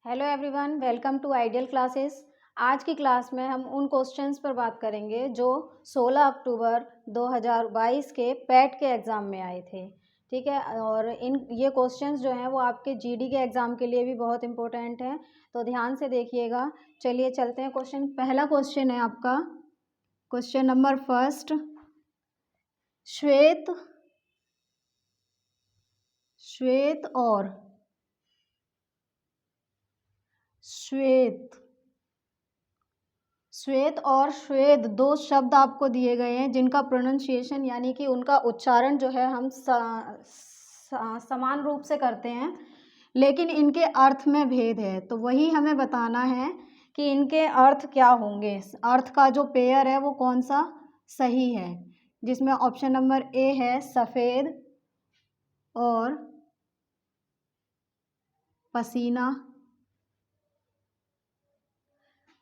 Hello everyone, welcome to ideal classes. आज की class में हम उन क्वेश्चंस पर बात करेंगे जो 16 अक्टूबर 2022 के पैट के एग्ज़ाम में आए थे। ठीक है, और ये क्वेश्चंस जो हैं वो आपके जीडी के एग्ज़ाम के लिए भी बहुत इंपॉर्टेंट हैं, तो ध्यान से देखिएगा। चलिए चलते हैं क्वेश्चन। पहला क्वेश्चन है आपका क्वेश्चन नंबर फर्स्ट। श्वेत श्वेत और श्वेत श्वेत और श्वेद दो शब्द आपको दिए गए हैं जिनका प्रोनाउंसिएशन यानी कि उनका उच्चारण जो है हम समान रूप से करते हैं, लेकिन इनके अर्थ में भेद है। तो वही हमें बताना है कि इनके अर्थ क्या होंगे, अर्थ का जो पेयर है वो कौन सा सही है, जिसमें ऑप्शन नंबर ए है सफ़ेद और पसीना,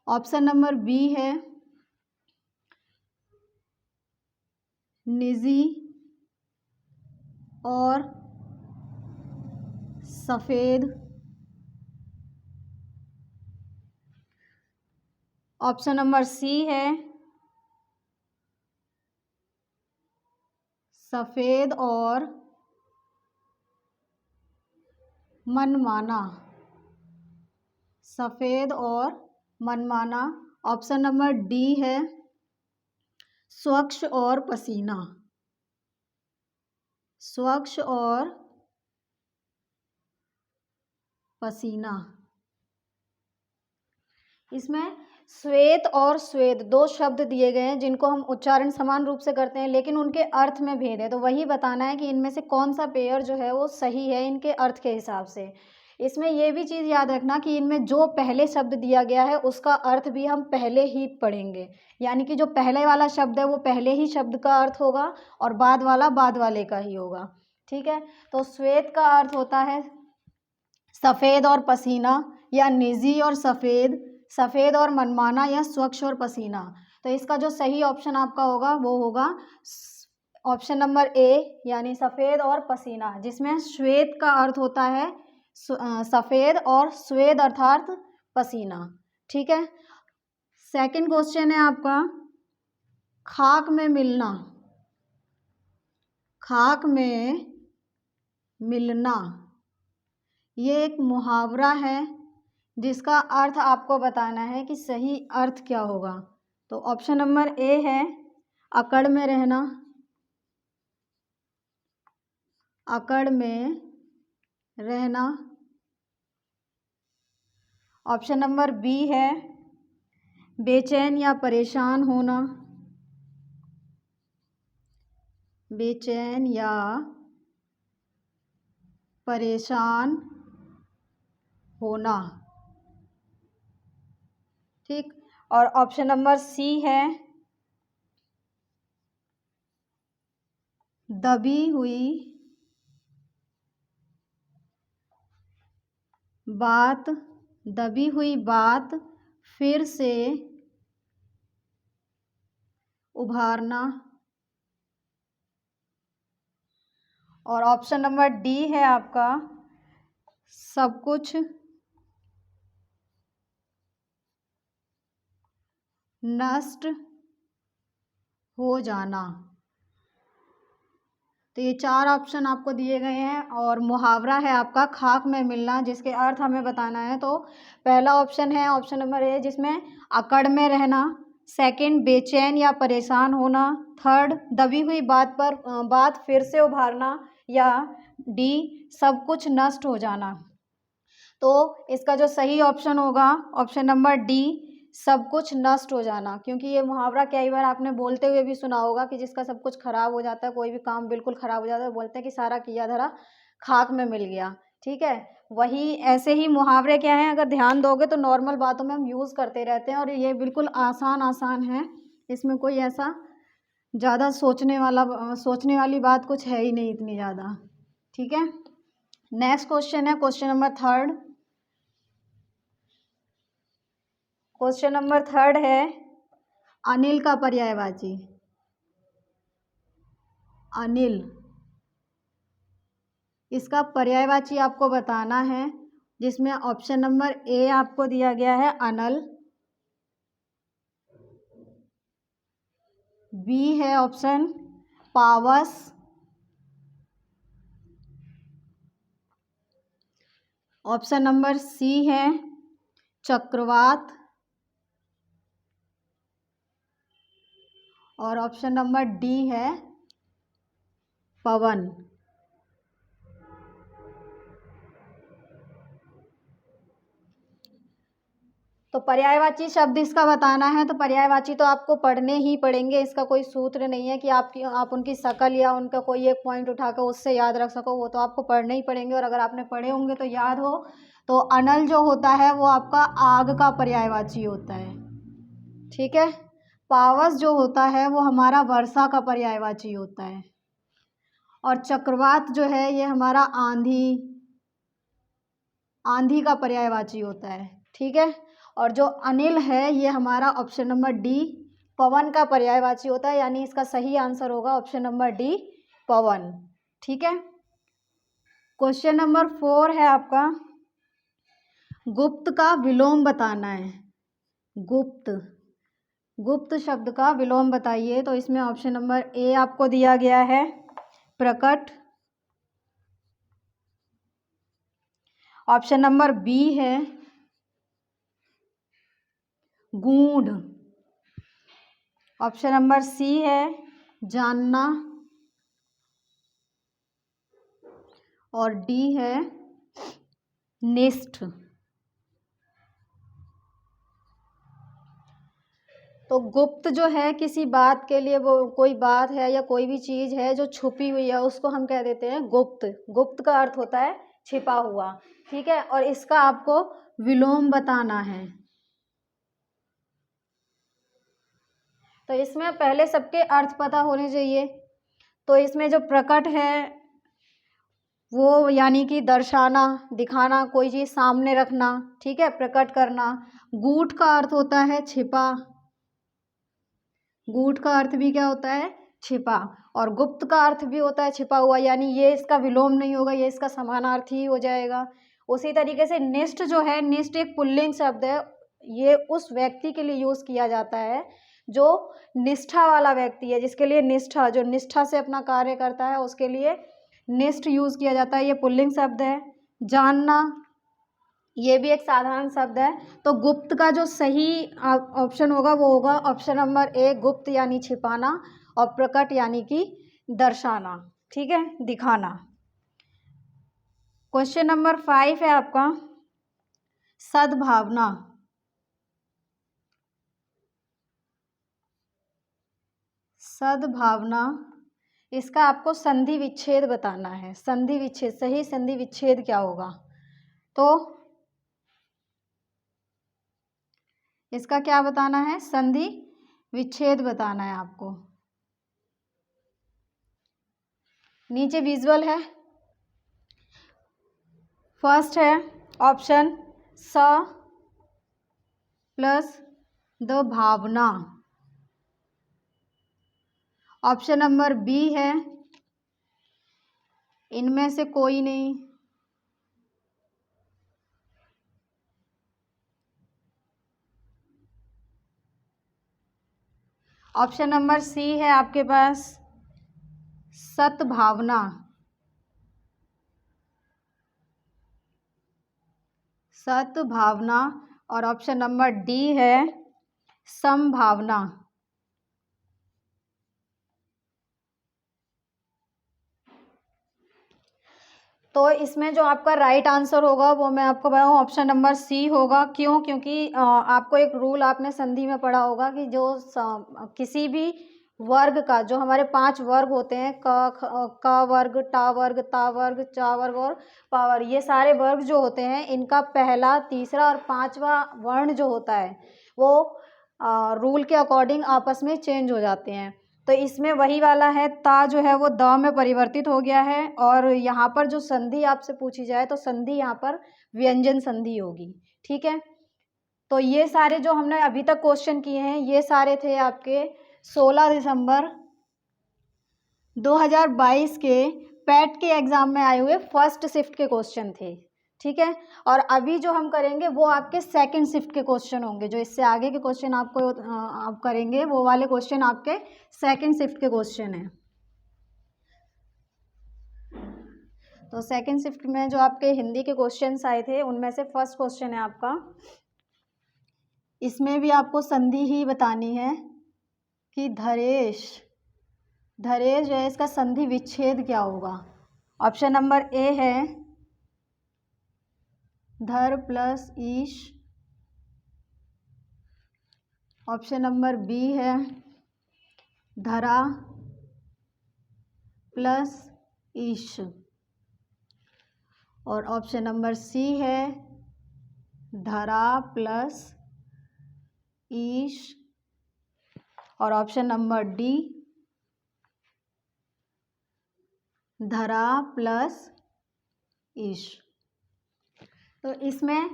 ऑप्शन नंबर बी है निजी और सफ़ेद, ऑप्शन नंबर सी है सफ़ेद और मनमाना, सफ़ेद और मनमाना, ऑप्शन नंबर डी है स्वच्छ और पसीना, स्वच्छ और पसीना। इसमें श्वेत और श्वेत दो शब्द दिए गए हैं जिनको हम उच्चारण समान रूप से करते हैं, लेकिन उनके अर्थ में भेद है। तो वही बताना है कि इनमें से कौन सा पेयर जो है वो सही है इनके अर्थ के हिसाब से। इसमें यह भी चीज़ याद रखना कि इनमें जो पहले शब्द दिया गया है उसका अर्थ भी हम पहले ही पढ़ेंगे, यानी कि जो पहले वाला शब्द है वो पहले ही शब्द का अर्थ होगा और बाद वाला बाद वाले का ही होगा। ठीक है, तो श्वेत का अर्थ होता है सफ़ेद और पसीना, या निजी और सफ़ेद, सफ़ेद और मनमाना, या स्वच्छ और पसीना। तो इसका जो सही ऑप्शन आपका होगा वो होगा ऑप्शन नंबर ए, यानी सफ़ेद और पसीना, जिसमें श्वेत का अर्थ होता है सफ़ेद और स्वेद अर्थात पसीना। ठीक है, सेकंड क्वेश्चन है आपका खाक में मिलना, खाक में मिलना। ये एक मुहावरा है जिसका अर्थ आपको बताना है कि सही अर्थ क्या होगा। तो ऑप्शन नंबर ए है अकड़ में रहना, अकड़ में रहना, ऑप्शन नंबर बी है बेचैन या परेशान होना, बेचैन या परेशान होना। ठीक, और ऑप्शन नंबर सी है दबी हुई बात, दबी हुई बात फिर से उभारना, और ऑप्शन नंबर डी है आपका सब कुछ नष्ट हो जाना। तो ये चार ऑप्शन आपको दिए गए हैं और मुहावरा है आपका खाक में मिलना, जिसके अर्थ हमें बताना है। तो पहला ऑप्शन है ऑप्शन नंबर ए, जिसमें अकड़ में रहना, सेकंड बेचैन या परेशान होना, थर्ड दबी हुई बात फिर से उभारना, या डी सब कुछ नष्ट हो जाना। तो इसका जो सही ऑप्शन होगा ऑप्शन नंबर डी सब कुछ नष्ट हो जाना, क्योंकि ये मुहावरा कई बार आपने बोलते हुए भी सुना होगा कि जिसका सब कुछ खराब हो जाता है, कोई भी काम बिल्कुल खराब हो जाता है, बोलते हैं कि सारा किया धरा खाक में मिल गया। ठीक है, वही ऐसे ही मुहावरे क्या हैं, अगर ध्यान दोगे तो नॉर्मल बातों में हम यूज़ करते रहते हैं और ये बिल्कुल आसान आसान है, इसमें कोई ऐसा ज़्यादा सोचने वाली बात कुछ है ही नहीं इतनी ज़्यादा। ठीक है, नेक्स्ट क्वेश्चन है question number third. Question number third है अनिल का पर्यायवाची, अनिल, इसका पर्यायवाची आपको बताना है, जिसमें ऑप्शन नंबर ए आपको दिया गया है अनल, बी है ऑप्शन पावस, ऑप्शन नंबर सी है चक्रवात, और ऑप्शन नंबर डी है पवन। तो पर्यायवाची शब्द इसका बताना है, तो पर्यायवाची तो आपको पढ़ने ही पड़ेंगे, इसका कोई सूत्र नहीं है कि आप उनकी शकल या उनका कोई एक पॉइंट उठाकर उससे याद रख सको, वो तो आपको पढ़ने ही पड़ेंगे। और अगर आपने पढ़े होंगे तो याद हो। तो अनल जो होता है वो आपका आग का पर्यायवाची होता है, ठीक है। पावस जो होता है वो हमारा वर्षा का पर्यायवाची होता है, और चक्रवात जो है ये हमारा आंधी का पर्यायवाची होता है, ठीक है। और जो अनिल है ये हमारा ऑप्शन नंबर डी पवन का पर्यायवाची होता है, यानी इसका सही आंसर होगा ऑप्शन नंबर डी पवन, ठीक है। क्वेश्चन नंबर 4 है आपका, गुप्त का विलोम बताना है। गुप्त शब्द का विलोम बताइए। तो इसमें ऑप्शन नंबर ए आपको दिया गया है प्रकट, ऑप्शन नंबर बी है गूढ़, ऑप्शन नंबर सी है जानना, और डी है निष्ठ। तो गुप्त जो है किसी बात के लिए, वो कोई बात है या कोई भी चीज़ है जो छुपी हुई है उसको हम कह देते हैं गुप्त। गुप्त का अर्थ होता है छिपा हुआ, ठीक है। और इसका आपको विलोम बताना है। तो इसमें पहले सबके अर्थ पता होने चाहिए। तो इसमें जो प्रकट है वो यानी कि दर्शाना, दिखाना, कोई चीज़ सामने रखना, ठीक है, प्रकट करना। गूढ़ का अर्थ होता है छिपा, गूढ़ का अर्थ भी क्या होता है छिपा, और गुप्त का अर्थ भी होता है छिपा हुआ, यानी ये इसका विलोम नहीं होगा, ये इसका समानार्थी ही हो जाएगा। उसी तरीके से निष्ठ जो है, निष्ठ एक पुल्लिंग शब्द है, ये उस व्यक्ति के लिए यूज़ किया जाता है जो निष्ठा वाला व्यक्ति है, जिसके लिए निष्ठा, जो निष्ठा से अपना कार्य करता है उसके लिए निष्ठ यूज़ किया जाता है, ये पुल्लिंग शब्द है। जानना ये भी एक साधारण शब्द है। तो गुप्त का जो सही ऑप्शन होगा वो होगा ऑप्शन नंबर ए गुप्त यानी छिपाना, और प्रकट यानी कि दर्शाना, ठीक है, दिखाना। क्वेश्चन नंबर 5 है आपका सद्भावना। सद्भावना इसका आपको संधि विच्छेद बताना है। संधि विच्छेद, सही संधि विच्छेद क्या होगा? तो इसका क्या बताना है? संधि विच्छेद बताना है आपको। नीचे विजुअल है। फर्स्ट है ऑप्शन स प्लस द भावना, ऑप्शन नंबर बी है इनमें से कोई नहीं, ऑप्शन नंबर सी है आपके पास सद्भावना, सद्भावना, और ऑप्शन नंबर डी है संभावना। तो इसमें जो आपका राइट आंसर होगा वो मैं आपको बताऊँ ऑप्शन नंबर सी होगा। क्यों? क्योंकि आपको एक रूल आपने संधि में पढ़ा होगा कि जो किसी भी वर्ग का, जो हमारे 5 वर्ग होते हैं क वर्ग, टा वर्ग, ता वर्ग, चा वर्ग और पा वर्ग, ये सारे वर्ग जो होते हैं इनका पहला, तीसरा और 5वां वर्ण जो होता है वो रूल के अकॉर्डिंग आपस में चेंज हो जाते हैं। तो इसमें वही वाला है, ता जो है वो द में परिवर्तित हो गया है, और यहाँ पर जो संधि आपसे पूछी जाए तो संधि यहाँ पर व्यंजन संधि होगी, ठीक है। तो ये सारे जो हमने अभी तक क्वेश्चन किए हैं ये सारे थे आपके 16 दिसंबर 2022 के पैट के एग्ज़ाम में आए हुए फर्स्ट शिफ्ट के क्वेश्चन थे, ठीक है। और अभी जो हम करेंगे वो आपके सेकंड शिफ्ट के क्वेश्चन होंगे, जो इससे आगे के क्वेश्चन आपको आप करेंगे वो वाले क्वेश्चन आपके सेकंड शिफ्ट के क्वेश्चन हैं। तो सेकंड शिफ्ट में जो आपके हिंदी के क्वेश्चंस आए थे उनमें से फर्स्ट क्वेश्चन है आपका, इसमें भी आपको संधि ही बतानी है कि धरेश जो है इसका संधि विच्छेद क्या होगा। ऑप्शन नंबर ए है धर प्लस ईश, ऑप्शन नंबर बी है धरा प्लस ईश, और ऑप्शन नंबर सी है धरा प्लस ईश, और ऑप्शन नंबर डी धरा प्लस ईश। तो इसमें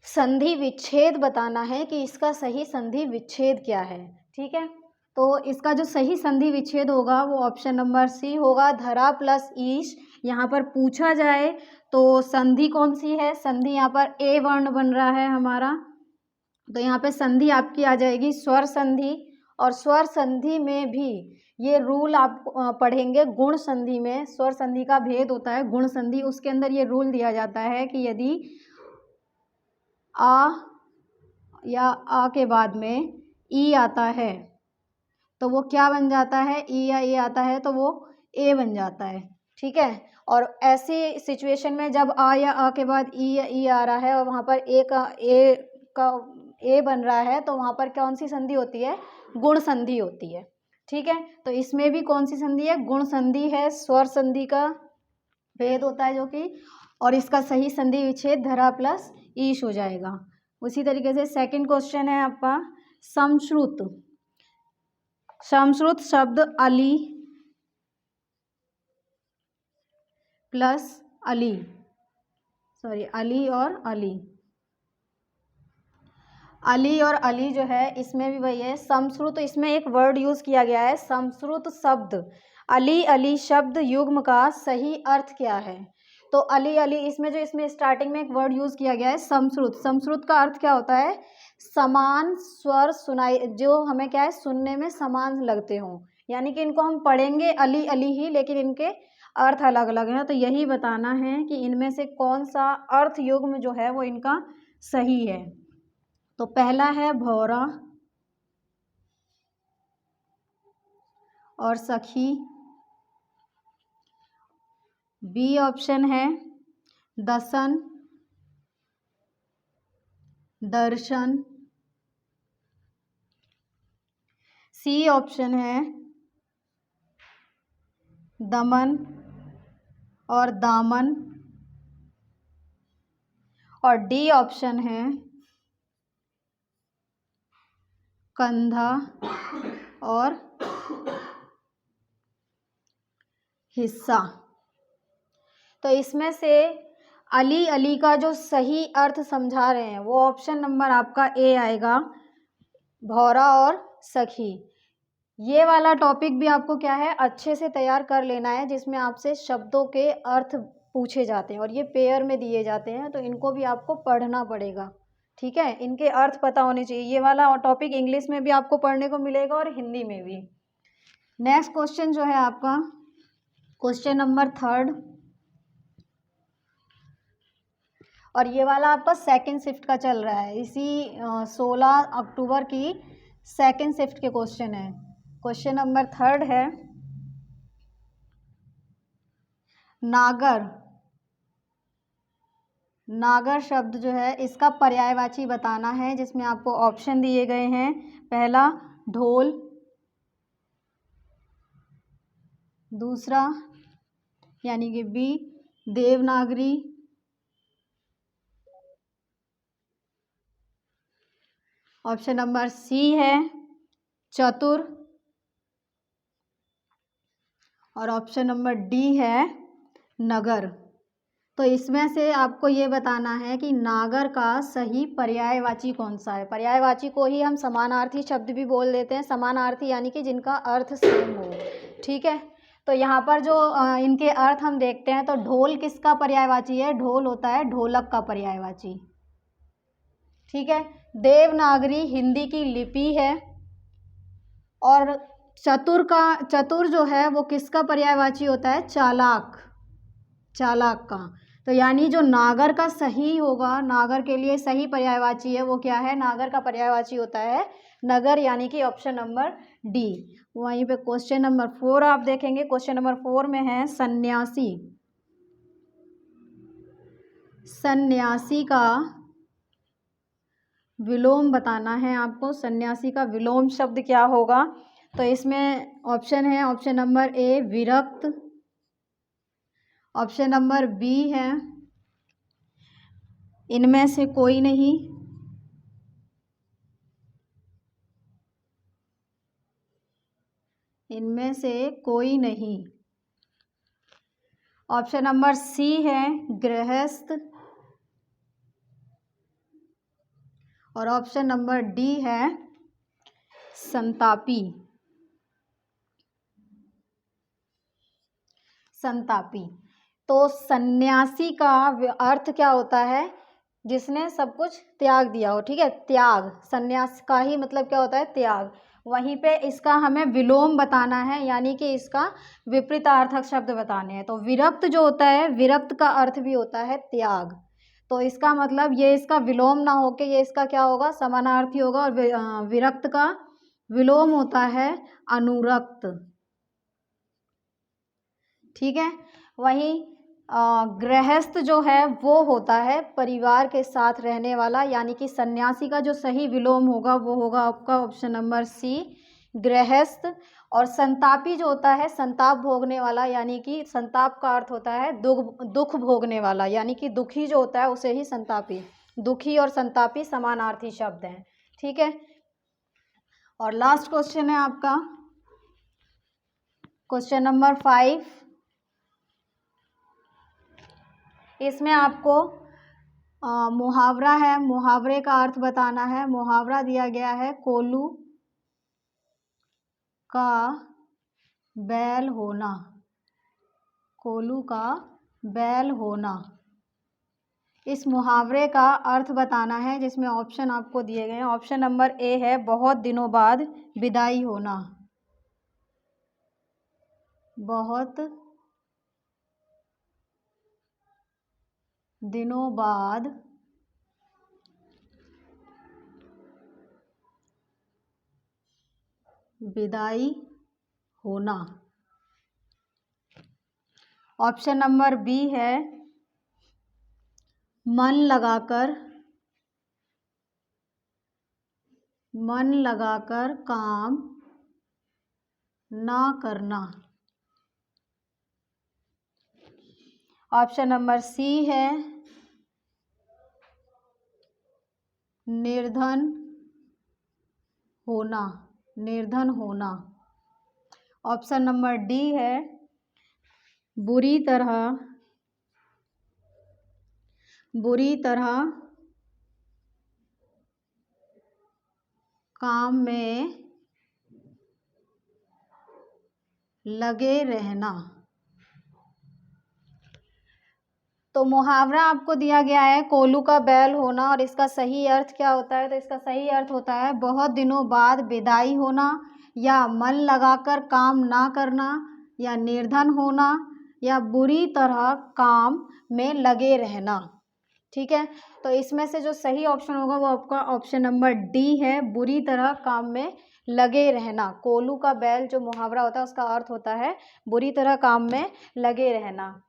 संधि विच्छेद बताना है कि इसका सही संधि विच्छेद क्या है। ठीक है, तो इसका जो सही संधि विच्छेद होगा वो ऑप्शन नंबर सी होगा, धरा प्लस ईश। यहाँ पर पूछा जाए तो संधि कौन सी है, संधि यहाँ पर ए वर्ण बन रहा है हमारा, तो यहाँ पे संधि आपकी आ जाएगी स्वर संधि। और स्वर संधि में भी ये रूल आप पढ़ेंगे, गुण संधि में स्वर संधि का भेद होता है गुण संधि, उसके अंदर ये रूल दिया जाता है कि यदि आ या आ के बाद में ई आता है तो वो क्या बन जाता है, ई या ए आता है तो वो ए बन जाता है। ठीक है, और ऐसी सिचुएशन में जब आ या आ के बाद ई या ई आ रहा है और वहाँ पर ए बन रहा है तो वहाँ पर कौन सी संधि होती है, गुण संधि होती है। ठीक है, तो इसमें भी कौन सी संधि है, गुण संधि है, स्वर संधि का भेद होता है जो कि, और इसका सही संधि विच्छेद धरा प्लस ईश हो जाएगा। उसी तरीके से सेकंड क्वेश्चन है आपका समश्रुत। समश्रुत शब्द अली प्लस अली, अली और अली जो है इसमें भी वही है समश्रुत। इसमें एक वर्ड यूज किया गया है समश्रुत शब्द, अली शब्द युग्म का सही अर्थ क्या है। तो अली इसमें स्टार्टिंग में एक वर्ड यूज किया गया है समश्रुत का अर्थ क्या होता है, समान स्वर सुनाई, जो हमें क्या है सुनने में समान लगते हों, यानी कि इनको हम पढ़ेंगे अली ही लेकिन इनके अर्थ अलग अलग हैं। तो यही बताना है कि इनमें से कौन सा अर्थ युग्म जो है वो इनका सही है। तो पहला है भौरा और सखी, बी ऑप्शन है दसन दर्शन, सी ऑप्शन है दमन और दामन, और डी ऑप्शन है कंधा और हिस्सा। तो इसमें से अली का जो सही अर्थ समझा रहे हैं वो ऑप्शन नंबर आपका ए आएगा, भौरा और सखी। ये वाला टॉपिक भी आपको क्या है अच्छे से तैयार कर लेना है, जिसमें आपसे शब्दों के अर्थ पूछे जाते हैं और ये पेयर में दिए जाते हैं, तो इनको भी आपको पढ़ना पड़ेगा। ठीक है, इनके अर्थ पता होने चाहिए। ये वाला टॉपिक इंग्लिश में भी आपको पढ़ने को मिलेगा और हिंदी में भी। नेक्स्ट क्वेश्चन जो है आपका क्वेश्चन नंबर थर्ड, और ये वाला आपका सेकंड शिफ्ट का चल रहा है, इसी 16 अक्टूबर की सेकंड शिफ्ट के क्वेश्चन है। क्वेश्चन नंबर थर्ड है नागर शब्द जो है इसका पर्यायवाची बताना है, जिसमें आपको ऑप्शन दिए गए हैं। पहला ढोल, दूसरा यानी कि B Devanagari, option number C है चतुर, और ऑप्शन नंबर डी है नगर। तो इसमें से आपको ये बताना है कि नागर का सही पर्यायवाची कौन सा है। पर्यायवाची को ही हम समानार्थी शब्द भी बोल देते हैं, समानार्थी यानी कि जिनका अर्थ सेम हो। ठीक है, तो यहाँ पर जो इनके अर्थ हम देखते हैं, तो ढोल किसका पर्यायवाची है? ढोल होता है ढोलक का पर्यायवाची। ठीक है। देवनागरी हिंदी की लिपि है। और चतुर जो है वो किसका पर्यायवाची होता है? चालाक, चालाक का। तो यानी जो नागर का सही होगा, नागर के लिए सही पर्यायवाची है वो क्या है? नागर का पर्यायवाची होता है नगर, यानी कि ऑप्शन नंबर डी। वहीं पे क्वेश्चन नंबर 4 आप देखेंगे। क्वेश्चन नंबर 4 में है सन्यासी। सन्यासी का विलोम बताना है आपको। सन्यासी का विलोम शब्द क्या होगा? तो इसमें ऑप्शन है, ऑप्शन नंबर ए विरक्त, ऑप्शन नंबर बी है इनमें से कोई नहीं, इनमें से कोई नहीं, ऑप्शन नंबर सी है गृहस्थ, और ऑप्शन नंबर डी है संतापी। संतापी। तो सन्यासी का अर्थ क्या होता है? जिसने सब कुछ त्याग दिया हो। ठीक है, त्याग, सन्यास का ही मतलब क्या होता है? त्याग। वहीं पे इसका हमें विलोम बताना है, यानी कि इसका विपरीतार्थक शब्द बताने हैं। तो विरक्त जो होता है, विरक्त का अर्थ भी होता है त्याग। तो इसका मतलब ये इसका विलोम ना होके ये इसका क्या होगा? समानार्थी होगा। और विरक्त का विलोम होता है अनुरक्त। ठीक है। वहीं गृहस्थ जो है वो होता है परिवार के साथ रहने वाला, यानी कि सन्यासी का जो सही विलोम होगा वो होगा आपका ऑप्शन नंबर सी गृहस्थ। और संतापी जो होता है संताप भोगने वाला, यानी कि संताप का अर्थ होता है दुख भोगने वाला, यानी कि दुखी जो होता है उसे ही संतापी। दुखी और संतापी समानार्थी शब्द हैं। ठीक है। और लास्ट क्वेश्चन है आपका क्वेश्चन नंबर 5। इसमें आपको मुहावरा है, मुहावरे का अर्थ बताना है। मुहावरा दिया गया है कोल्हू का बैल होना। कोल्हू का बैल होना, इस मुहावरे का अर्थ बताना है, जिसमें ऑप्शन आपको दिए गए हैं। ऑप्शन नंबर ए है बहुत दिनों बाद विदाई होना। बहुत दिनों बाद विदाई होना। ऑप्शन नंबर बी है मन लगाकर काम ना करना। ऑप्शन नंबर सी है निर्धन होना। निर्धन होना। ऑप्शन नंबर डी है बुरी तरह काम में लगे रहना। तो मुहावरा आपको दिया गया है कोल्हू का बैल होना, और इसका सही अर्थ क्या होता है? तो इसका सही अर्थ होता है बहुत दिनों बाद विदाई होना, या मन लगाकर काम ना करना, या निर्धन होना, या बुरी तरह काम में लगे रहना। ठीक है। तो इसमें से जो सही ऑप्शन होगा वो आपका ऑप्शन नंबर डी है बुरी तरह काम में लगे रहना। कोल्हू का बैल जो मुहावरा होता है उसका अर्थ होता है बुरी तरह काम में लगे रहना।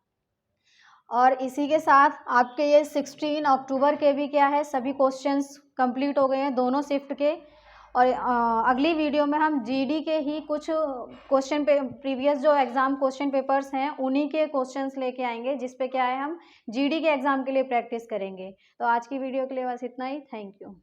और इसी के साथ आपके ये 16 अक्टूबर के भी क्या है सभी क्वेश्चंस कंप्लीट हो गए हैं दोनों शिफ्ट के। और अगली वीडियो में हम जीडी के ही कुछ क्वेश्चन पे प्रीवियस जो एग्ज़ाम क्वेश्चन पेपर्स हैं उन्हीं के क्वेश्चंस लेके आएंगे, जिस पे क्या है हम जीडी के एग्ज़ाम के लिए प्रैक्टिस करेंगे। तो आज की वीडियो के लिए बस इतना ही। Thank you.